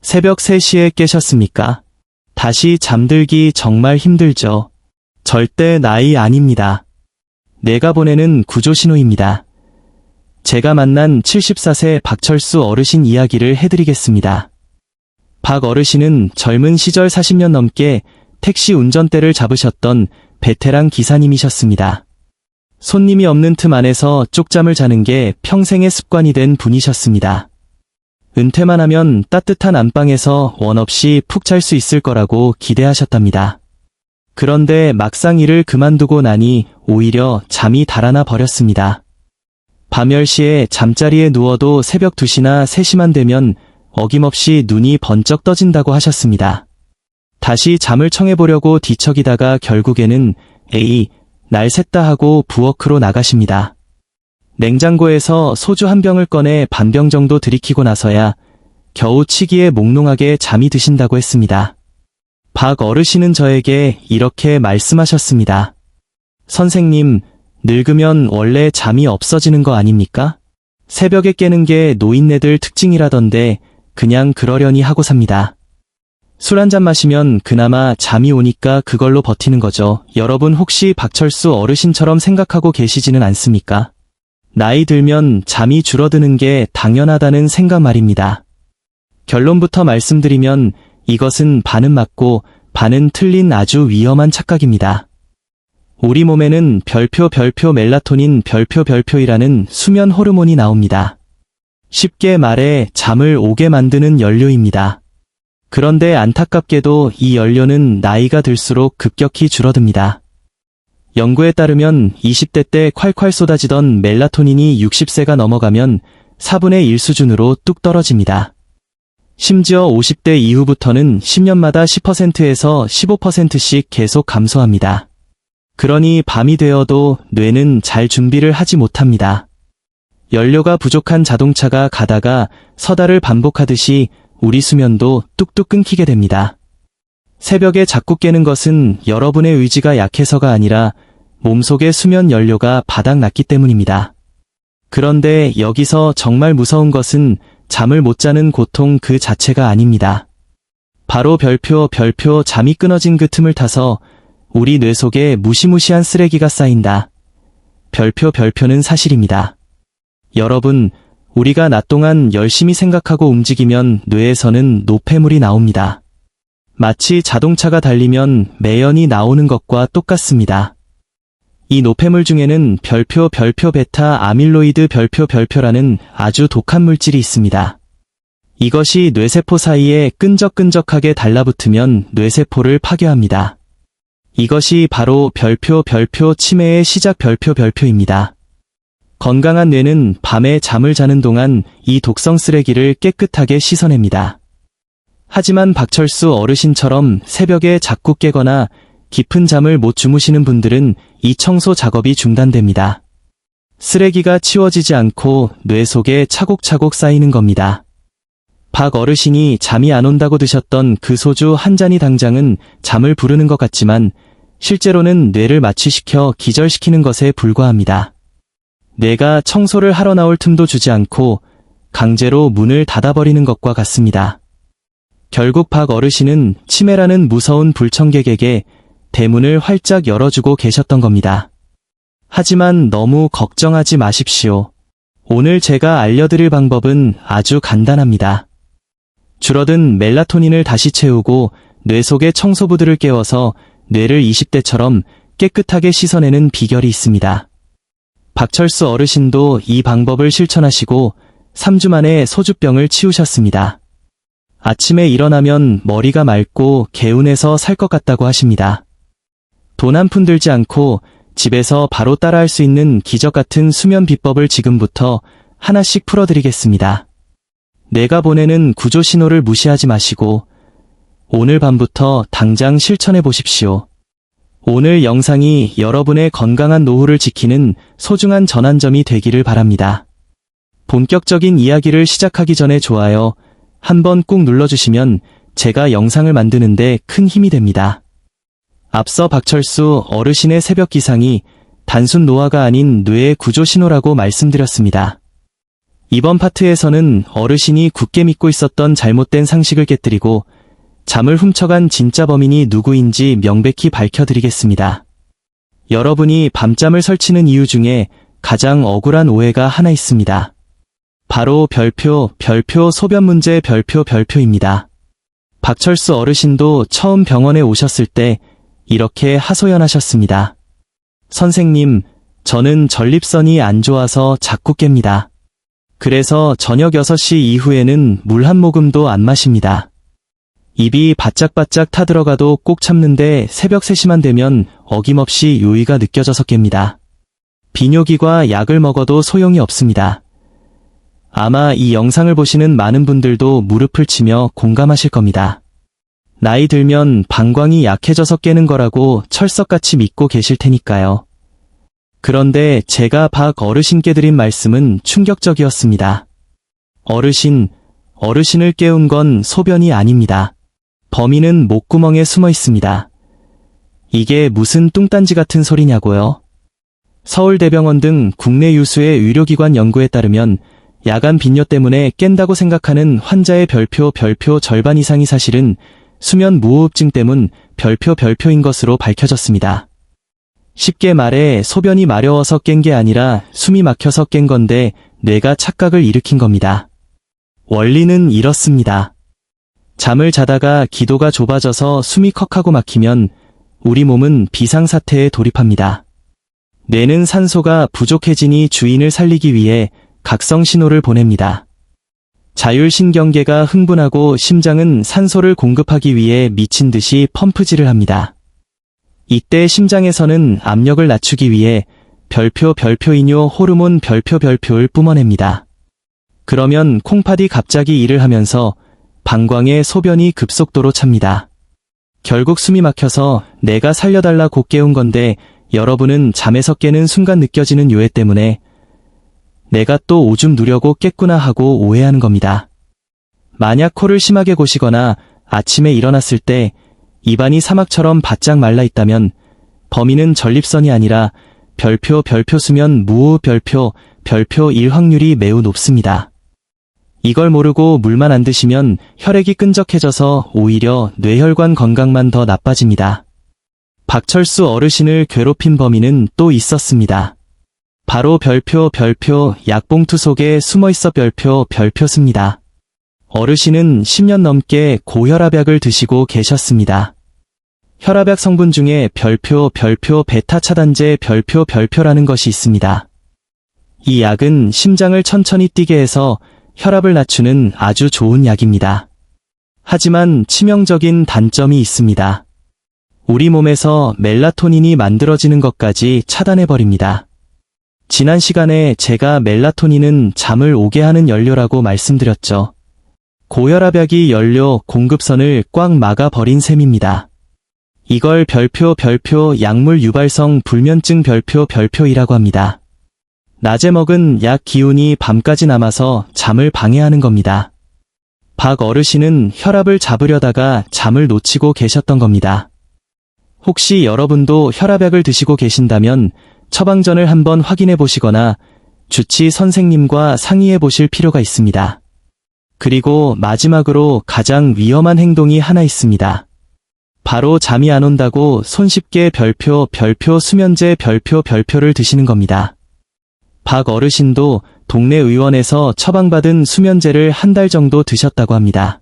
새벽 3시에 깨셨습니까? 다시 잠들기 정말 힘들죠. 절대 나이 아닙니다. 내가 보내는 구조신호입니다. 제가 만난 74세 박철수 어르신 이야기를 해드리겠습니다. 박 어르신은 젊은 시절 40년 넘게 택시 운전대를 잡으셨던 베테랑 기사님이셨습니다. 손님이 없는 틈 안에서 쪽잠을 자는 게 평생의 습관이 된 분이셨습니다. 은퇴만 하면 따뜻한 안방에서 원 없이 푹 잘 수 있을 거라고 기대하셨답니다. 그런데 막상 일을 그만두고 나니 오히려 잠이 달아나 버렸습니다. 밤 10시에 잠자리에 누워도 새벽 2시나 3시만 되면 어김없이 눈이 번쩍 떠진다고 하셨습니다. 다시 잠을 청해보려고 뒤척이다가 결국에는 에이, 날 샜다 하고 부엌으로 나가십니다. 냉장고에서 소주 한 병을 꺼내 반병 정도 들이키고 나서야 겨우 치기에 몽롱하게 잠이 드신다고 했습니다. 박 어르신은 저에게 이렇게 말씀하셨습니다. 선생님, 늙으면 원래 잠이 없어지는 거 아닙니까? 새벽에 깨는 게 노인네들 특징이라던데 그냥 그러려니 하고 삽니다. 술 한잔 마시면 그나마 잠이 오니까 그걸로 버티는 거죠. 여러분 혹시 박철수 어르신처럼 생각하고 계시지는 않습니까? 나이 들면 잠이 줄어드는 게 당연하다는 생각 말입니다. 결론부터 말씀드리면 이것은 반은 맞고 반은 틀린 아주 위험한 착각입니다. 우리 몸에는 별표 멜라토닌 별표이라는 수면 호르몬이 나옵니다. 쉽게 말해 잠을 오게 만드는 연료입니다. 그런데 안타깝게도 이 연료는 나이가 들수록 급격히 줄어듭니다. 연구에 따르면 20대 때 콸콸 쏟아지던 멜라토닌이 60세가 넘어가면 4분의 1 수준으로 뚝 떨어집니다. 심지어 50대 이후부터는 10년마다 10%에서 15%씩 계속 감소합니다. 그러니 밤이 되어도 뇌는 잘 준비를 하지 못합니다. 연료가 부족한 자동차가 가다가 서다를 반복하듯이 우리 수면도 뚝뚝 끊기게 됩니다. 새벽에 자꾸 깨는 것은 여러분의 의지가 약해서가 아니라 몸속의 수면 연료가 바닥났기 때문입니다. 그런데 여기서 정말 무서운 것은 잠을 못 자는 고통 그 자체가 아닙니다. 바로 별표 잠이 끊어진 그 틈을 타서 우리 뇌 속에 무시무시한 쓰레기가 쌓인다. 별표는 사실입니다. 여러분, 우리가 낮 동안 열심히 생각하고 움직이면 뇌에서는 노폐물이 나옵니다. 마치 자동차가 달리면 매연이 나오는 것과 똑같습니다. 이 노폐물 중에는 별표 베타 아밀로이드 별표라는 아주 독한 물질이 있습니다. 이것이 뇌세포 사이에 끈적끈적하게 달라붙으면 뇌세포를 파괴합니다. 이것이 바로 별표 치매의 시작 별표입니다. 건강한 뇌는 밤에 잠을 자는 동안 이 독성 쓰레기를 깨끗하게 씻어냅니다. 하지만 박철수 어르신처럼 새벽에 자꾸 깨거나 깊은 잠을 못 주무시는 분들은 이 청소 작업이 중단됩니다. 쓰레기가 치워지지 않고 뇌 속에 차곡차곡 쌓이는 겁니다. 박 어르신이 잠이 안 온다고 드셨던 그 소주 한 잔이 당장은 잠을 부르는 것 같지만 실제로는 뇌를 마취시켜 기절시키는 것에 불과합니다. 뇌가 청소를 하러 나올 틈도 주지 않고 강제로 문을 닫아버리는 것과 같습니다. 결국 박 어르신은 치매라는 무서운 불청객에게 대문을 활짝 열어주고 계셨던 겁니다. 하지만 너무 걱정하지 마십시오. 오늘 제가 알려드릴 방법은 아주 간단합니다. 줄어든 멜라토닌을 다시 채우고 뇌 속의 청소부들을 깨워서 뇌를 20대처럼 깨끗하게 씻어내는 비결이 있습니다. 박철수 어르신도 이 방법을 실천하시고 3주 만에 소주병을 치우셨습니다. 아침에 일어나면 머리가 맑고 개운해서 살 것 같다고 하십니다. 돈 한 푼 들지 않고 집에서 바로 따라할 수 있는 기적 같은 수면 비법을 지금부터 하나씩 풀어드리겠습니다. 내가 보내는 구조 신호를 무시하지 마시고 오늘 밤부터 당장 실천해 보십시오. 오늘 영상이 여러분의 건강한 노후를 지키는 소중한 전환점이 되기를 바랍니다. 본격적인 이야기를 시작하기 전에 좋아요 한번 꾹 눌러주시면 제가 영상을 만드는데 큰 힘이 됩니다. 앞서 박철수 어르신의 새벽 기상이 단순 노화가 아닌 뇌의 구조 신호라고 말씀드렸습니다. 이번 파트에서는 어르신이 굳게 믿고 있었던 잘못된 상식을 깨뜨리고 잠을 훔쳐간 진짜 범인이 누구인지 명백히 밝혀드리겠습니다. 여러분이 밤잠을 설치는 이유 중에 가장 억울한 오해가 하나 있습니다. 바로 별표 소변 문제 별표입니다. 박철수 어르신도 처음 병원에 오셨을 때 이렇게 하소연하셨습니다. 선생님, 저는 전립선이 안 좋아서 자꾸 깹니다. 그래서 저녁 6시 이후에는 물 한 모금도 안 마십니다. 입이 바짝바짝 타들어가도 꼭 참는데 새벽 3시만 되면 어김없이 요의가 느껴져서 깹니다. 비뇨기과 약을 먹어도 소용이 없습니다. 아마 이 영상을 보시는 많은 분들도 무릎을 치며 공감하실 겁니다. 나이 들면 방광이 약해져서 깨는 거라고 철석같이 믿고 계실 테니까요. 그런데 제가 박 어르신께 드린 말씀은 충격적이었습니다. 어르신을 깨운 건 소변이 아닙니다. 범인은 목구멍에 숨어 있습니다. 이게 무슨 뚱딴지 같은 소리냐고요? 서울대병원 등 국내 유수의 의료기관 연구에 따르면 야간 빈뇨 때문에 깬다고 생각하는 환자의 별표 절반 이상이 사실은 수면 무호흡증 때문 별표인 것으로 밝혀졌습니다. 쉽게 말해 소변이 마려워서 깬 게 아니라 숨이 막혀서 깬 건데 뇌가 착각을 일으킨 겁니다. 원리는 이렇습니다. 잠을 자다가 기도가 좁아져서 숨이 컥하고 막히면 우리 몸은 비상사태에 돌입합니다. 뇌는 산소가 부족해지니 주인을 살리기 위해 각성 신호를 보냅니다. 자율신경계가 흥분하고 심장은 산소를 공급하기 위해 미친 듯이 펌프질을 합니다. 이때 심장에서는 압력을 낮추기 위해 별표이뇨 호르몬 별표를 뿜어냅니다. 그러면 콩팥이 갑자기 일을 하면서 방광에 소변이 급속도로 찹니다. 결국 숨이 막혀서 내가 살려달라고 깨운 건데 여러분은 잠에서 깨는 순간 느껴지는 요해 때문에 내가 또 오줌 누려고 깼구나 하고 오해하는 겁니다. 만약 코를 심하게 고시거나 아침에 일어났을 때 입안이 사막처럼 바짝 말라 있다면 범인은 전립선이 아니라 별표 수면 무호흡 별표일 확률이 매우 높습니다. 이걸 모르고 물만 안 드시면 혈액이 끈적해져서 오히려 뇌혈관 건강만 더 나빠집니다. 박철수 어르신을 괴롭힌 범인은 또 있었습니다. 바로 별표 약봉투 속에 숨어있어 별표습니다. 어르신은 10년 넘게 고혈압약을 드시고 계셨습니다. 혈압약 성분 중에 별표 베타 차단제 별표라는 것이 있습니다. 이 약은 심장을 천천히 뛰게 해서 혈압을 낮추는 아주 좋은 약입니다. 하지만 치명적인 단점이 있습니다. 우리 몸에서 멜라토닌이 만들어지는 것까지 차단해버립니다. 지난 시간에 제가 멜라토닌은 잠을 오게 하는 연료라고 말씀드렸죠. 고혈압약이 연료 공급선을 꽉 막아버린 셈입니다. 이걸 별표 약물 유발성 불면증 별표이라고 합니다. 낮에 먹은 약 기운이 밤까지 남아서 잠을 방해하는 겁니다. 박 어르신은 혈압을 잡으려다가 잠을 놓치고 계셨던 겁니다. 혹시 여러분도 혈압약을 드시고 계신다면 처방전을 한번 확인해 보시거나 주치 선생님과 상의해 보실 필요가 있습니다. 그리고 마지막으로 가장 위험한 행동이 하나 있습니다. 바로 잠이 안 온다고 손쉽게 별표 수면제 별표를 드시는 겁니다. 박 어르신도 동네 의원에서 처방받은 수면제를 한 달 정도 드셨다고 합니다.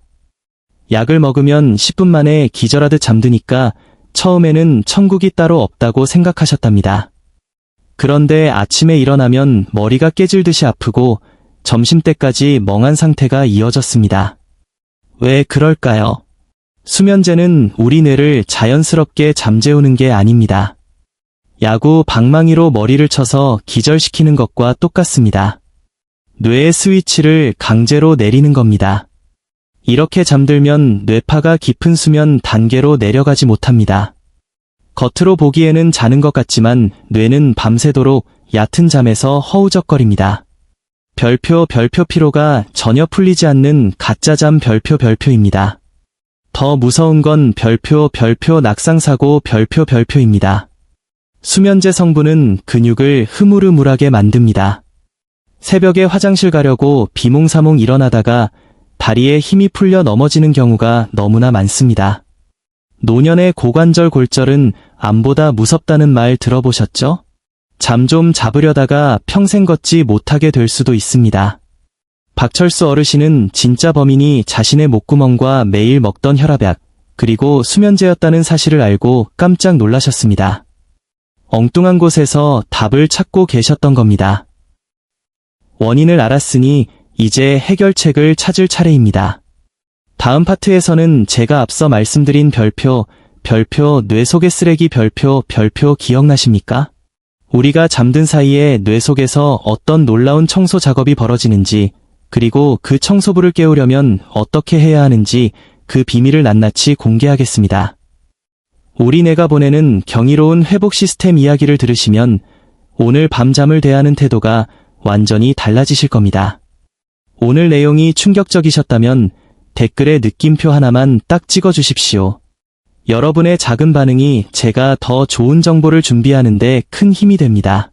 약을 먹으면 10분 만에 기절하듯 잠드니까 처음에는 천국이 따로 없다고 생각하셨답니다. 그런데 아침에 일어나면 머리가 깨질듯이 아프고 점심때까지 멍한 상태가 이어졌습니다. 왜 그럴까요? 수면제는 우리 뇌를 자연스럽게 잠재우는 게 아닙니다. 야구 방망이로 머리를 쳐서 기절시키는 것과 똑같습니다. 뇌의 스위치를 강제로 내리는 겁니다. 이렇게 잠들면 뇌파가 깊은 수면 단계로 내려가지 못합니다. 겉으로 보기에는 자는 것 같지만 뇌는 밤새도록 얕은 잠에서 허우적거립니다. 별표 피로가 전혀 풀리지 않는 가짜잠 별표입니다. 더 무서운 건 별표 낙상사고 별표입니다. 수면제 성분은 근육을 흐물흐물하게 만듭니다. 새벽에 화장실 가려고 비몽사몽 일어나다가 다리에 힘이 풀려 넘어지는 경우가 너무나 많습니다. 노년의 고관절 골절은 암보다 무섭다는 말 들어보셨죠? 잠 좀 잡으려다가 평생 걷지 못하게 될 수도 있습니다. 박철수 어르신은 진짜 범인이 자신의 목구멍과 매일 먹던 혈압약, 그리고 수면제였다는 사실을 알고 깜짝 놀라셨습니다. 엉뚱한 곳에서 답을 찾고 계셨던 겁니다. 원인을 알았으니 이제 해결책을 찾을 차례입니다. 다음 파트에서는 제가 앞서 말씀드린 별표 뇌 속의 쓰레기 별표 기억나십니까? 우리가 잠든 사이에 뇌 속에서 어떤 놀라운 청소 작업이 벌어지는지, 그리고 그 청소부를 깨우려면 어떻게 해야 하는지 그 비밀을 낱낱이 공개하겠습니다. 우리 뇌가 보내는 경이로운 회복 시스템 이야기를 들으시면 오늘 밤 잠을 대하는 태도가 완전히 달라지실 겁니다. 오늘 내용이 충격적이셨다면 댓글에 느낌표 하나만 딱 찍어주십시오. 여러분의 작은 반응이 제가 더 좋은 정보를 준비하는데 큰 힘이 됩니다.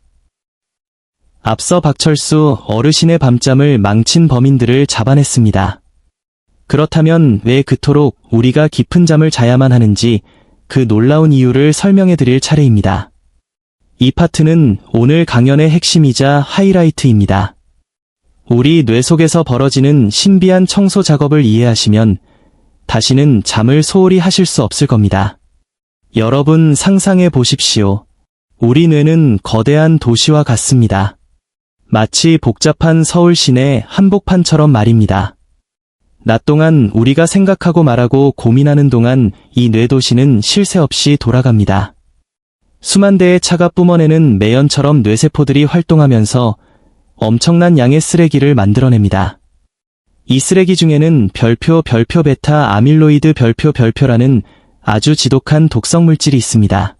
앞서 박철수 어르신의 밤잠을 망친 범인들을 잡아냈습니다. 그렇다면 왜 그토록 우리가 깊은 잠을 자야만 하는지 그 놀라운 이유를 설명해 드릴 차례입니다. 이 파트는 오늘 강연의 핵심이자 하이라이트입니다. 우리 뇌 속에서 벌어지는 신비한 청소 작업을 이해하시면 다시는 잠을 소홀히 하실 수 없을 겁니다. 여러분 상상해 보십시오. 우리 뇌는 거대한 도시와 같습니다. 마치 복잡한 서울 시내 한복판처럼 말입니다. 낮 동안 우리가 생각하고 말하고 고민하는 동안 이 뇌도시는 쉴 새 없이 돌아갑니다. 수만 대의 차가 뿜어내는 매연처럼 뇌세포들이 활동하면서 엄청난 양의 쓰레기를 만들어냅니다. 이 쓰레기 중에는 별표 베타 아밀로이드 별표라는 아주 지독한 독성 물질이 있습니다.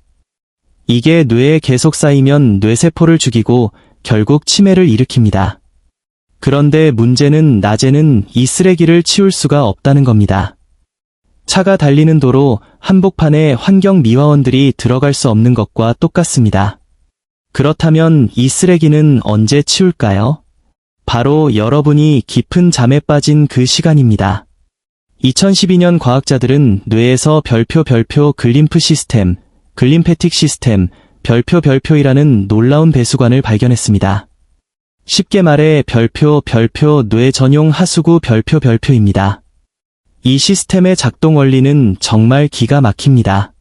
이게 뇌에 계속 쌓이면 뇌세포를 죽이고 결국 치매를 일으킵니다. 그런데 문제는 낮에는 이 쓰레기를 치울 수가 없다는 겁니다. 차가 달리는 도로 한복판에 환경미화원들이 들어갈 수 없는 것과 똑같습니다. 그렇다면 이 쓰레기는 언제 치울까요? 바로 여러분이 깊은 잠에 빠진 그 시간입니다. 2012년 과학자들은 뇌에서 별표 글림프 시스템, 글림페틱 시스템, 별표이라는 놀라운 배수관을 발견했습니다. 쉽게 말해 별표 뇌 전용 하수구 별표입니다. 이 시스템의 작동 원리는 정말 기가 막힙니다.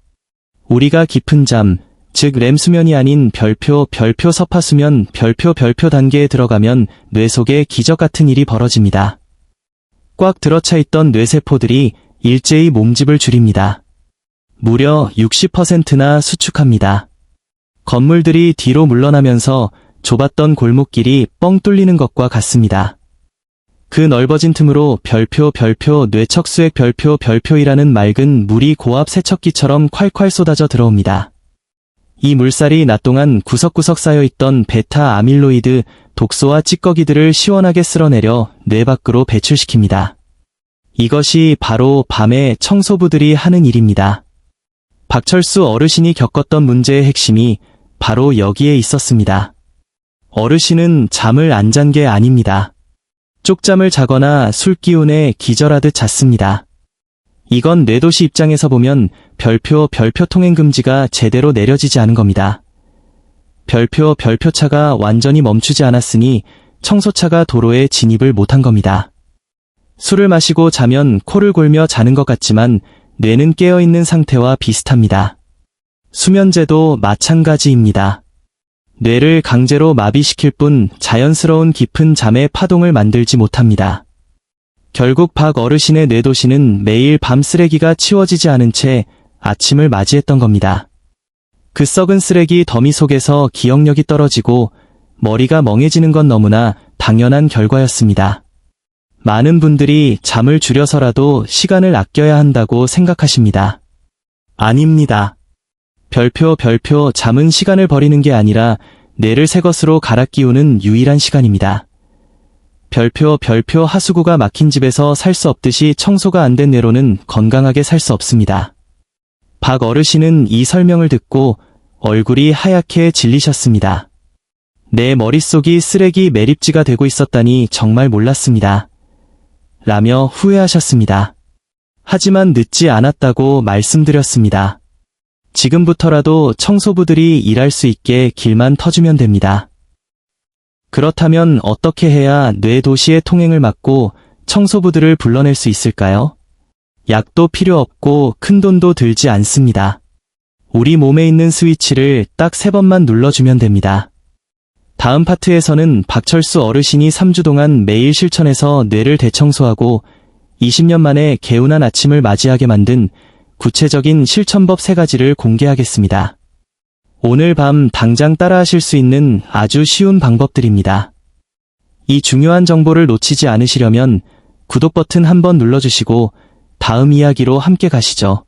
우리가 깊은 잠, 즉 렘 수면이 아닌 별표 섭하수면 별표 단계에 들어가면 뇌 속에 기적 같은 일이 벌어집니다. 꽉 들어차 있던 뇌세포들이 일제히 몸집을 줄입니다. 무려 60%나 수축합니다. 건물들이 뒤로 물러나면서 좁았던 골목길이 뻥 뚫리는 것과 같습니다. 그 넓어진 틈으로 별표 뇌척수액 별표이라는 맑은 물이 고압 세척기처럼 콸콸 쏟아져 들어옵니다. 이 물살이 낮 동안 구석구석 쌓여있던 베타 아밀로이드 독소와 찌꺼기들을 시원하게 쓸어내려 뇌 밖으로 배출시킵니다. 이것이 바로 밤에 청소부들이 하는 일입니다. 박철수 어르신이 겪었던 문제의 핵심이 바로 여기에 있었습니다. 어르신은 잠을 안 잔 게 아닙니다. 쪽잠을 자거나 술 기운에 기절하듯 잤습니다. 이건 뇌도시 입장에서 보면 별표 통행 금지가 제대로 내려지지 않은 겁니다. 별표차가 완전히 멈추지 않았으니 청소차가 도로에 진입을 못한 겁니다. 술을 마시고 자면 코를 골며 자는 것 같지만 뇌는 깨어있는 상태와 비슷합니다. 수면제도 마찬가지입니다. 뇌를 강제로 마비시킬 뿐 자연스러운 깊은 잠의 파동을 만들지 못합니다. 결국 박 어르신의 뇌도시는 매일 밤 쓰레기가 치워지지 않은 채 아침을 맞이했던 겁니다. 그 썩은 쓰레기 더미 속에서 기억력이 떨어지고 머리가 멍해지는 건 너무나 당연한 결과였습니다. 많은 분들이 잠을 줄여서라도 시간을 아껴야 한다고 생각하십니다. 아닙니다. 별표 잠은 시간을 버리는 게 아니라 뇌를 새 것으로 갈아 끼우는 유일한 시간입니다. 별표 하수구가 막힌 집에서 살 수 없듯이 청소가 안 된 뇌로는 건강하게 살 수 없습니다. 박 어르신은 이 설명을 듣고 얼굴이 하얗게 질리셨습니다. 내 머릿속이 쓰레기 매립지가 되고 있었다니 정말 몰랐습니다. 라며 후회하셨습니다. 하지만 늦지 않았다고 말씀드렸습니다. 지금부터라도 청소부들이 일할 수 있게 길만 터주면 됩니다. 그렇다면 어떻게 해야 뇌도시의 통행을 막고 청소부들을 불러낼 수 있을까요? 약도 필요 없고 큰돈도 들지 않습니다. 우리 몸에 있는 스위치를 딱 3번만 눌러주면 됩니다. 다음 파트에서는 박철수 어르신이 3주 동안 매일 실천해서 뇌를 대청소하고 20년 만에 개운한 아침을 맞이하게 만든 구체적인 실천법 3가지를 공개하겠습니다. 오늘 밤 당장 따라하실 수 있는 아주 쉬운 방법들입니다. 이 중요한 정보를 놓치지 않으시려면 구독 버튼 한번 눌러주시고 다음 이야기로 함께 가시죠.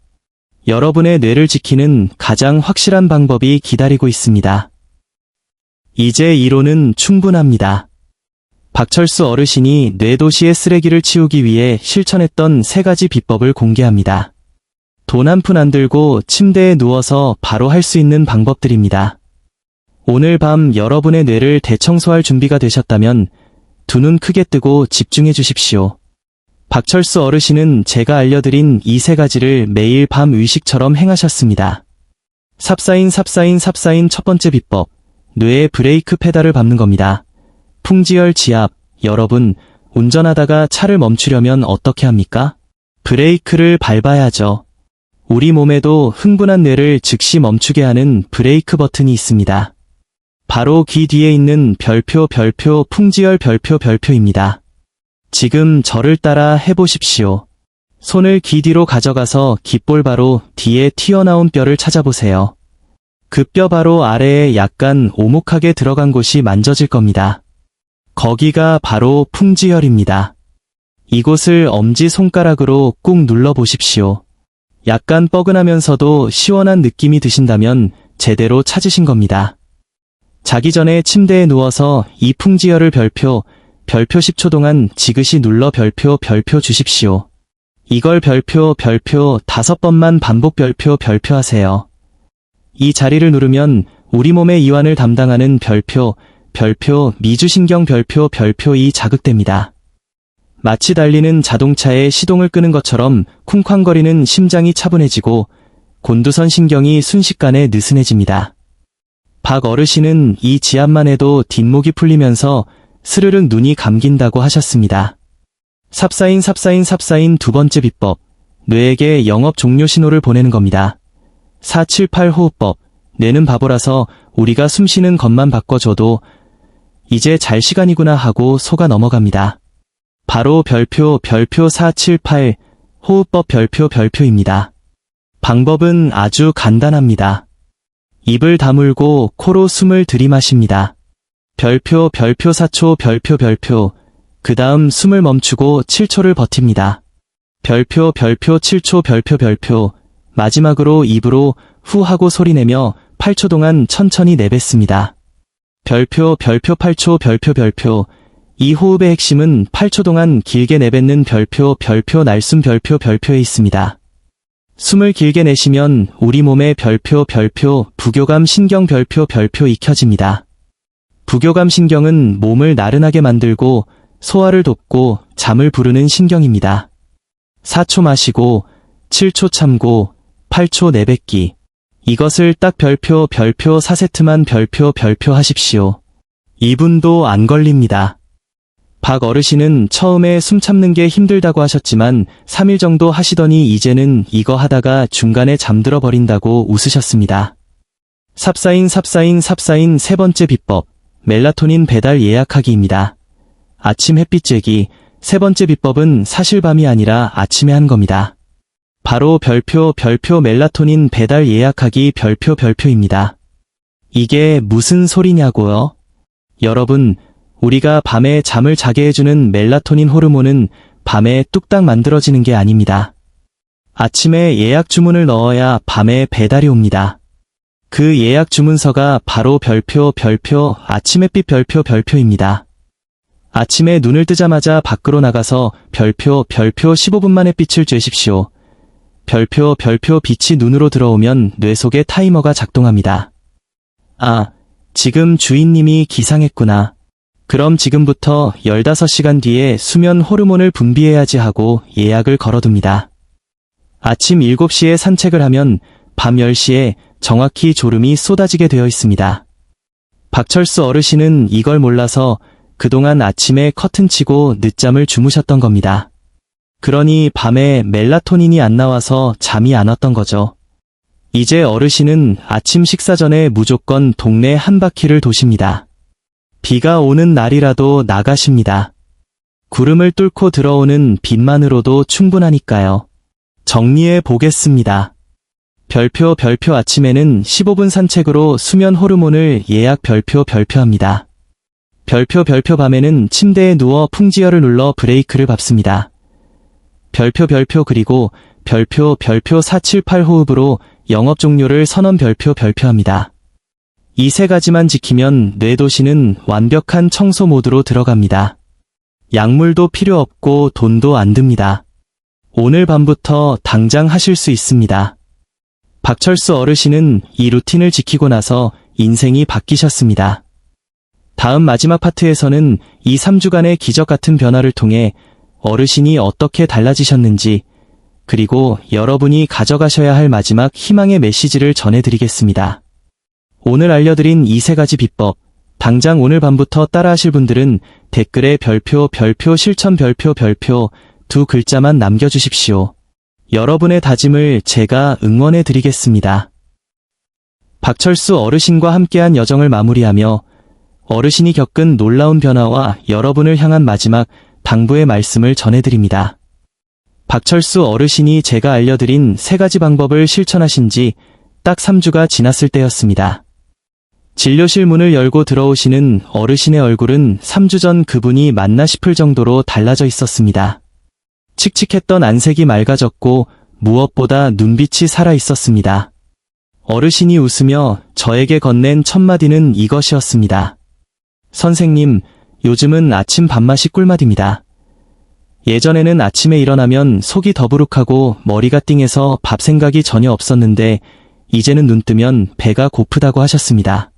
여러분의 뇌를 지키는 가장 확실한 방법이 기다리고 있습니다. 이제 이론은 충분합니다. 박철수 어르신이 뇌도시의 쓰레기를 치우기 위해 실천했던 3가지 비법을 공개합니다. 돈 한 푼 안 들고 침대에 누워서 바로 할 수 있는 방법들입니다. 오늘 밤 여러분의 뇌를 대청소할 준비가 되셨다면 두 눈 크게 뜨고 집중해 주십시오. 박철수 어르신은 제가 알려드린 이 3가지를 매일 밤 의식처럼 행하셨습니다. 삽사인 첫 번째 비법, 뇌의 브레이크 페달을 밟는 겁니다. 풍지열 지압, 여러분, 운전하다가 차를 멈추려면 어떻게 합니까? 브레이크를 밟아야죠. 우리 몸에도 흥분한 뇌를 즉시 멈추게 하는 브레이크 버튼이 있습니다. 바로 귀 뒤에 있는 별표 풍지열 별표입니다. 지금 저를 따라 해보십시오. 손을 귀 뒤로 가져가서 귓볼 바로 뒤에 튀어나온 뼈를 찾아보세요. 그 뼈 바로 아래에 약간 오목하게 들어간 곳이 만져질 겁니다. 거기가 바로 풍지혈입니다. 이곳을 엄지손가락으로 꾹 눌러보십시오. 약간 뻐근하면서도 시원한 느낌이 드신다면 제대로 찾으신 겁니다. 자기 전에 침대에 누워서 이 풍지혈을 별표 10초 동안 지그시 눌러 별표 주십시오. 이걸 별표 5번만 반복 별표 하세요. 이 자리를 누르면 우리 몸의 이완을 담당하는 별표 미주신경 별표이 자극됩니다. 마치 달리는 자동차의 시동을 끄는 것처럼 쿵쾅거리는 심장이 차분해지고 곤두선 신경이 순식간에 느슨해집니다. 박 어르신은 이 지압만 해도 뒷목이 풀리면서 스르륵 눈이 감긴다고 하셨습니다. 삽사인 두 번째 비법, 뇌에게 영업 종료 신호를 보내는 겁니다. 478 호흡법, 뇌는 바보라서 우리가 숨쉬는 것만 바꿔줘도 이제 잘 시간이구나 하고 속아 넘어갑니다. 바로 별표 478 호흡법 별표입니다. 방법은 아주 간단합니다. 입을 다물고 코로 숨을 들이마십니다. 별표 4초 별표 그 다음 숨을 멈추고 7초를 버팁니다. 별표 7초 별표 마지막으로 입으로 후 하고 소리내며 8초 동안 천천히 내뱉습니다. 별표 8초 별표 이 호흡의 핵심은 8초 동안 길게 내뱉는 별표 날숨 별표에 있습니다. 숨을 길게 내쉬면 우리 몸의 별표 부교감 신경 별표 익혀집니다. 부교감 신경은 몸을 나른하게 만들고 소화를 돕고 잠을 부르는 신경입니다. 4초 마시고 7초 참고 8초 내뱉기. 이것을 딱 별표 4세트만 별표 하십시오. 2분도 안 걸립니다. 박 어르신은 처음에 숨 참는 게 힘들다고 하셨지만 3일 정도 하시더니 이제는 이거 하다가 중간에 잠들어 버린다고 웃으셨습니다. 삽사인 세 번째 비법, 멜라토닌 배달 예약하기입니다. 아침 햇빛 쬐기, 3번째 비법은 사실 밤이 아니라 아침에 한 겁니다. 바로 별표 멜라토닌 배달 예약하기 별표입니다. 이게 무슨 소리냐고요? 여러분, 우리가 밤에 잠을 자게 해주는 멜라토닌 호르몬은 밤에 뚝딱 만들어지는 게 아닙니다. 아침에 예약 주문을 넣어야 밤에 배달이 옵니다. 그 예약 주문서가 바로 별표 아침 햇빛 별표입니다. 아침에 눈을 뜨자마자 밖으로 나가서 별표 15분만 햇빛을 쬐십시오. 별표 빛이 눈으로 들어오면 뇌 속에 타이머가 작동합니다. 아, 지금 주인님이 기상했구나. 그럼 지금부터 15시간 뒤에 수면 호르몬을 분비해야지 하고 예약을 걸어둡니다. 아침 7시에 산책을 하면 밤 10시에 정확히 졸음이 쏟아지게 되어 있습니다. 박철수 어르신은 이걸 몰라서 그동안 아침에 커튼 치고 늦잠을 주무셨던 겁니다. 그러니 밤에 멜라토닌이 안 나와서 잠이 안 왔던 거죠. 이제 어르신은 아침 식사 전에 무조건 동네 한 바퀴를 도십니다. 비가 오는 날이라도 나가십니다. 구름을 뚫고 들어오는 빛만으로도 충분하니까요. 정리해 보겠습니다. 별표 아침에는 15분 산책으로 수면 호르몬을 예약 별표합니다. 별표 밤에는 침대에 누워 풍지열을 눌러 브레이크를 밟습니다. 별표 그리고 별표 478 호흡으로 영업 종료를 선언 별표합니다. 이 세 가지만 지키면 뇌도시는 완벽한 청소 모드로 들어갑니다. 약물도 필요 없고 돈도 안 듭니다. 오늘 밤부터 당장 하실 수 있습니다. 박철수 어르신은 이 루틴을 지키고 나서 인생이 바뀌셨습니다. 다음 마지막 파트에서는 이 3주간의 기적 같은 변화를 통해 어르신이 어떻게 달라지셨는지, 그리고 여러분이 가져가셔야 할 마지막 희망의 메시지를 전해드리겠습니다. 오늘 알려드린 이 세 가지 비법, 당장 오늘 밤부터 따라하실 분들은 댓글에 별표 실천 별표 두 글자만 남겨주십시오. 여러분의 다짐을 제가 응원해드리겠습니다. 박철수 어르신과 함께한 여정을 마무리하며 어르신이 겪은 놀라운 변화와 여러분을 향한 마지막 당부의 말씀을 전해드립니다. 박철수 어르신이 제가 알려드린 세 가지 방법을 실천하신 지 딱 3주가 지났을 때였습니다. 진료실 문을 열고 들어오시는 어르신의 얼굴은 3주 전 그분이 맞나 싶을 정도로 달라져 있었습니다. 칙칙했던 안색이 맑아졌고 무엇보다 눈빛이 살아 있었습니다. 어르신이 웃으며 저에게 건넨 첫 마디는 이것이었습니다. 선생님, 요즘은 아침 밥맛이 꿀맛입니다. 예전에는 아침에 일어나면 속이 더부룩하고 머리가 띵해서 밥 생각이 전혀 없었는데 이제는 눈 뜨면 배가 고프다고 하셨습니다.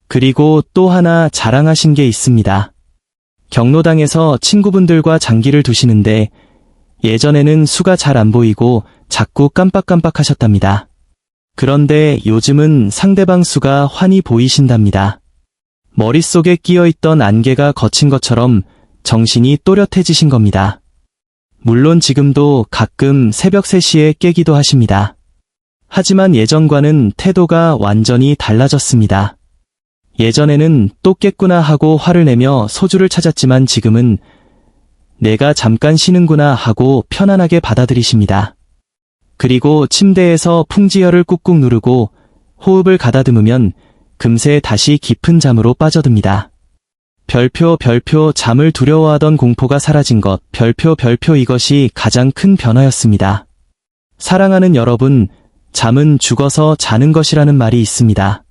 그리고 또 하나 자랑하신 게 있습니다. 경로당에서 친구분들과 장기를 두시는데 예전에는 수가 잘 안 보이고 자꾸 깜빡깜빡 하셨답니다. 그런데 요즘은 상대방 수가 환히 보이신답니다. 머릿속에 끼어있던 안개가 거친 것처럼 정신이 또렷해지신 겁니다. 물론 지금도 가끔 새벽 3시에 깨기도 하십니다. 하지만 예전과는 태도가 완전히 달라졌습니다. 예전에는 또 깼구나 하고 화를 내며 소주를 찾았지만 지금은 내가 잠깐 쉬는구나 하고 편안하게 받아들이십니다. 그리고 침대에서 풍지열을 꾹꾹 누르고 호흡을 가다듬으면 금세 다시 깊은 잠으로 빠져듭니다. 별표 잠을 두려워하던 공포가 사라진 것, 별표 이것이 가장 큰 변화였습니다. 사랑하는 여러분, 잠은 죽어서 자는 것이라는 말이 있습니다.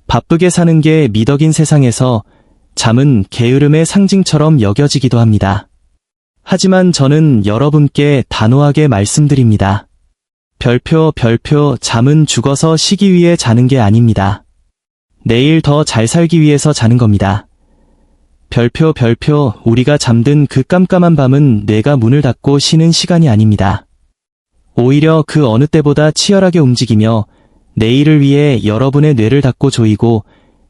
바쁘게 사는 게 미덕인 세상에서 잠은 게으름의 상징처럼 여겨지기도 합니다. 하지만 저는 여러분께 단호하게 말씀드립니다. 별표 잠은 죽어서 쉬기 위해 자는 게 아닙니다. 내일 더 잘 살기 위해서 자는 겁니다. 별표 우리가 잠든 그 깜깜한 밤은 뇌가 문을 닫고 쉬는 시간이 아닙니다. 오히려 그 어느 때보다 치열하게 움직이며 내일을 위해 여러분의 뇌를 닫고 조이고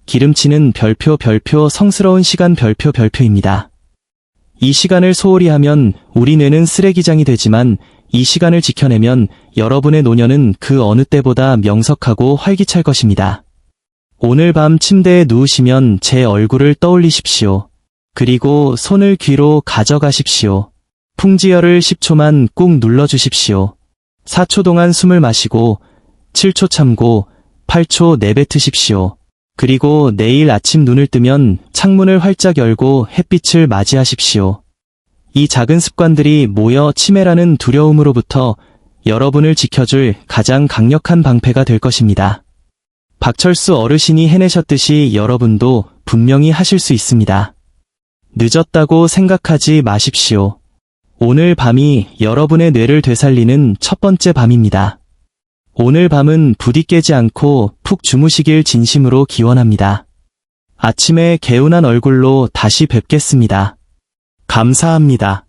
기름치는 별표 성스러운 시간 별표입니다. 이 시간을 소홀히 하면 우리 뇌는 쓰레기장이 되지만 이 시간을 지켜내면 여러분의 노년은 그 어느 때보다 명석하고 활기찰 것입니다. 오늘 밤 침대에 누우시면 제 얼굴을 떠올리십시오. 그리고 손을 귀로 가져가십시오. 풍지열을 10초만 꾹 눌러주십시오. 4초 동안 숨을 마시고 7초 참고 8초 내뱉으십시오. 그리고 내일 아침 눈을 뜨면 창문을 활짝 열고 햇빛을 맞이하십시오. 이 작은 습관들이 모여 치매라는 두려움으로부터 여러분을 지켜줄 가장 강력한 방패가 될 것입니다. 박철수 어르신이 해내셨듯이 여러분도 분명히 하실 수 있습니다. 늦었다고 생각하지 마십시오. 오늘 밤이 여러분의 뇌를 되살리는 첫 번째 밤입니다. 오늘 밤은 부디 깨지 않고 푹 주무시길 진심으로 기원합니다. 아침에 개운한 얼굴로 다시 뵙겠습니다. 감사합니다.